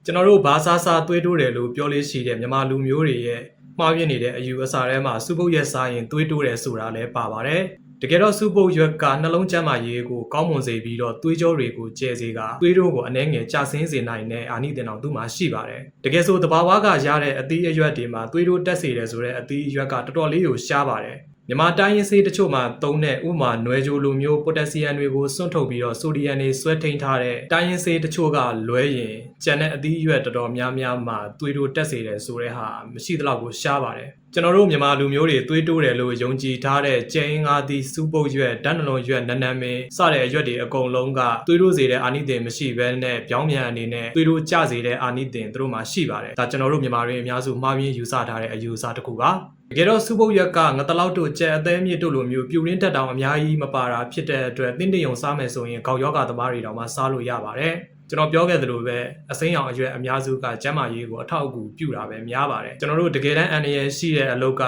ကျွန်တော်တို့ဘာသာစာသွေးတိုးတယ်လို့ပြောလို့ရှိတဲ့မြန်မာလူမျိုးတွေရဲ့မှားပြနေတဲ့အယူအဆထဲမှာစုပုတ်ရက်စားရင်သွေးတိုးတယ်ဆိုတာလည်းပါပါတယ်တကယ်တော့စုပုတ်ရွက်ကနှလုံးကျန်းမာရေးကိုကောင်းမွန်စေပြီးတော့သွေးကြောတွေကိုကျဲစေကသွေးတိုးကိုအနှဲငယ်ကျဆင်းစေနိုင်တဲ့အာနိသင်တော်သူ့မှာရှိပါတယ်တကယ်ဆိုတဘာဝကရတဲ့အသီးအရွက်တွေမှာသွေးတိုးတက်စေတယ်ဆိုတဲ့အသီးအရွက်ကတော်တော်လေးကိုရှားပါတယ်မြန်မာတိုင်းရင်းဆေးတချို့မှာသုံးတဲ့ဥမာနွယ်ကြိုလိုမျိုးပိုတက်ဆီယမ်တွေကိုစွန့်ထုတ်ပြီးတော့ဆိုဒီယမ်တွေဆွဲထိန်းထားတဲ့တိုင်းရင်းဆေးတချို့ကလွဲရင်ကျန်တဲ့အသီးအရွက်တော်တော်များများမှာသွေးတိုးတက်စေတယ်ဆိုတဲ့ဟာမရှိသလောက်ကိုရှားပါတယ်ကျွန်တော်တို့မြန်မာလူမျိုးတွေသွေးတိုးတယ်လို့ယုံကြည်ထားတဲ့ကျင်းငါးသီးစူးပုတ်ရွက်ဓာတ်နှလုံးရွက်နန်းနန်းမင်းစတဲ့အရွက်တွေအကုန်လုံးကသွေးတိုးစေတဲ့အာနိသင်မရှိဘဲနဲ့ပြောင်းပြန်အနေနဲ့သွေးတိုးကျစေတဲ့အာနိသင်သူတို့မှာရှိပါတယ်ဒါကျွန်တော်တို့မြန်မာတွေအများစုမှားယွင်းယူဆထားတဲ့အယူအဆတစ်ခုပါတကယ်တော့စုပုတ်ရွက်ကငတလောက်တို့ကြက်အသေးမြစ်တို့လိုမျိုးပြူရင်းတက်တောင်အများကြီးမပါတာဖြစ်တဲ့အတွက်တင်းတင်းယုံစားမယ်ဆိုရင်ခေါက်ယောဂသမားတွေတောင်မှစားလို့ရပါတယ်ကျွန်တော်ပြောခဲ့သလိုပဲအစိမ်းရောင်အရွက်အများစုကကျန်းမာရေးကိုအထောက်အကူပြုတာပဲများပါတယ်ကျွန်တော်တို့တကယ်တမ်းအန္တရာယ်ရှိတဲ့အလုပ်က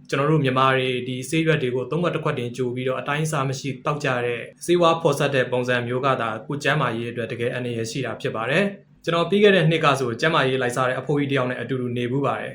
ကျွန်တော်တို့မြန်မာတွေဒီဆေးရွက်တွေကိုသုံးခွက်တစ်ခွက်တင်ကြိုပြီးတော့အတိုင်းအစားမရှိတောက်ကြတဲ့ဆေးဝါးဖော်ဆက်တဲ့ပုံစံမျိုးကသာကိုကျန်းမာရေးအတွက်တကယ်အန္တရာယ်ရှိတာဖြစ်ပါတယ်ကျွန်တော်ပြီးခဲ့တဲ့နှစ်ကဆိုကျန်းမာရေးလိုက်စားတဲ့အဖိုးကြီးတယောက်နဲ့အတူတူနေဘူးပါတယ်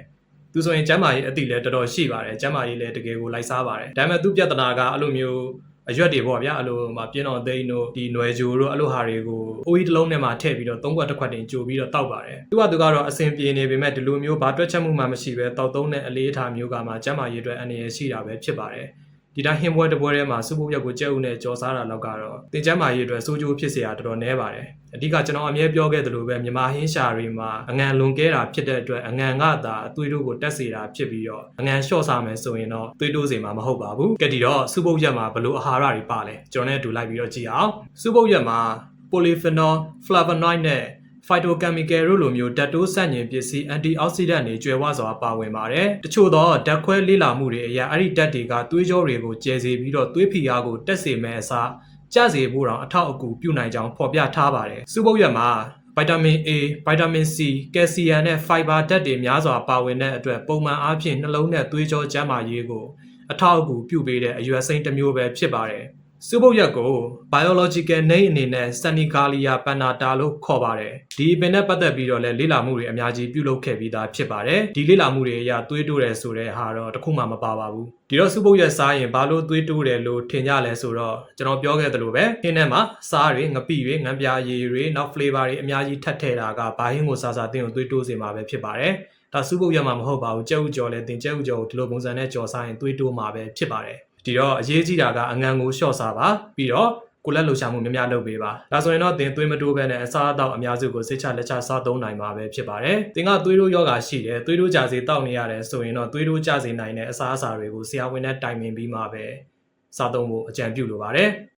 သူဆိုရင်ကျမ်းမာရေးအတိလည်းတော်တော်ရှိပါတယ်ကျမ်းမာရေးလည်းတကယ်ကိုလိုက်စားပါတယ်ဒါပေမဲ့သူပြဿနာကအဲ့လိုမျိုးအရွက်တွေပေါ့ဗျာအဲ့လိုမှာပြင်းတော်သိန်းတို့ဒီနွယ်ဂျိုတို့အဲ့လိုဟာတွေကိုအိုးကြီးတစ်လုံးနဲ့မှထည့်ပြီးတော့သုံးခွက်တစ်ခွက်တင်ကြိုပြီးတော့တောက်ပါတယ်သူကတော့အဆင်ပြေနေပေမဲ့ဒီလိုမျိုးဘာတွက်ချက်မှုမှမရှိပဲတောက်သုံးတဲ့အလေးအထားမျိုးကမှကျမ်းမာရေးအတွက်အန္တရာယ်ရှိတာပဲဖြစ်ပါတယ်ဒီတိုင်းဟင်းပွဲတစ်ပွဲထဲမှာစုပုတ်ရက်ကိုကြက်ဥနဲ့ကြော်စားတာလောက်ကတော့တင်ကျမ်းမာရေးအတွက်စိုးကျိုးဖြစ်เสียတာတော်တော်နည်းပါတယ်အဓိကကျွန်တော်အမြဲပြောခဲ့သလိုပဲမြန်မာဟင်းရှာတွေမှာအငံလွန်ကဲတာဖြစ်တဲ့အတွက်အငံကသာအသွေးတို့ကိုတက်စေတာဖြစ်ပြီးတော့အငံလျှော့စားမယ်ဆိုရင်တော့သွေးတိုးစေမှာမဟုတ်ပါဘူးကဲဒီတော့စုပုတ်ရက်မှာဘယ်လိုအာဟာရတွေပါလဲကျွန်တော်နဲ့အတူလိုက်ပြီးတော့ကြည့်အောင်စုပုတ်ရက်မှာ polyphenol flavonoid နဲ့phytochemical တို့လိုမျိုးဓာတ်တိုးဆန့်ကျင်ပစ္စည်း antioxidant တွေကျွဲဝစွာပါဝင်ပါတယ်။တချို့သောဓာတ်ခွဲလေ့လာမှုတွေအရအဲ့ဒီဓာတ်တွေကသွေးကြောတွေကိုကျဲစေပြီးတော့သွေးဖိအားကိုတက်စေမဲ့အစားကျစေဖို့တောင်အထောက်အကူပြုနိုင်ကြောင်းဖော်ပြထားပါတယ်။စုပုတ်ရက်မှာဗိုက်တာမင် A, ဗိုက်တာမင် C, ကယ်လ်ဆီယမ်နဲ့ဖိုင်ဘာဓာတ်တွေများစွာပါဝင်တဲ့အတွက်ပုံမှန်အားဖြင့်နှလုံးနဲ့သွေးကြောကျန်းမာရေးကိုအထောက်အကူပြုပေးတဲ့အရွက်စိမ်းတစ်မျိုးပဲဖြစ်ပါတယ်။စုပုတ်ရက်ကို biological name အနေနဲ့ Sanicalia pannata လို့ခေါ်ပါတယ်။ဒီပင်နဲ့ပတ်သက်ပြီးတော့လည်းလေ့လာမှုတွေအများကြီးပြုလုပ်ခဲ့ပြီးသားဖြစ်ပါတယ်။ဒီလေ့လာမှုတွေအရသွေးတိုးတယ်ဆိုတဲ့ဟာတော့တခုမှမပါပါဘူး။ဒီတော့စုပုတ်ရက်စားရင်ဘာလို့သွေးတိုးတယ်လို့ထင်ကြလဲဆိုတော့ကျွန်တော်ပြောခဲ့သလိုပဲခင်းထဲမှာစားတွေငပိတွေငံပြာရည်တွေနောက် flavor တွေအများကြီးထပ်ထည့်တာကဘာဟင်းကိုစားစားတင်းကိုသွေးတိုးစေမှာပဲဖြစ်ပါတယ်။ဒါစုပုတ်ရက်မှာမဟုတ်ပါဘူး။ကြက်ဥကြော်လည်းတင်ကြက်ဥကြော်ကိုဒီလိုပုံစံနဲ့ကြော်စားရင်သွေးတိုးမှာပဲဖြစ်ပါတယ်။ဒီတော့အရေးကြီးတာကအငံကိုလျှော့စားပါပြီးတော့ကိုလက်လှူရှာမှုများများလုပ်ပေးပါဒါဆိုရင်တော့သင်သွေးမတိုးဘဲနဲ့အစားအသောက်အများစုကိုစိတ်ချလက်ချစားသုံးနိုင်မှာပဲဖြစ်ပါတယ်သင်ကသွေးတိုးယောဂရှိတယ်သွေးတိုးကြစေတောက်နေရတယ်ဆိုရင်တော့သွေးတိုးကြစေနိုင်တဲ့အစားအစာတွေကိုဆရာဝန်နဲ့တိုင်ပင်ပြီးမှပဲစားသုံးဖို့အကြံပြုလိုပါတယ်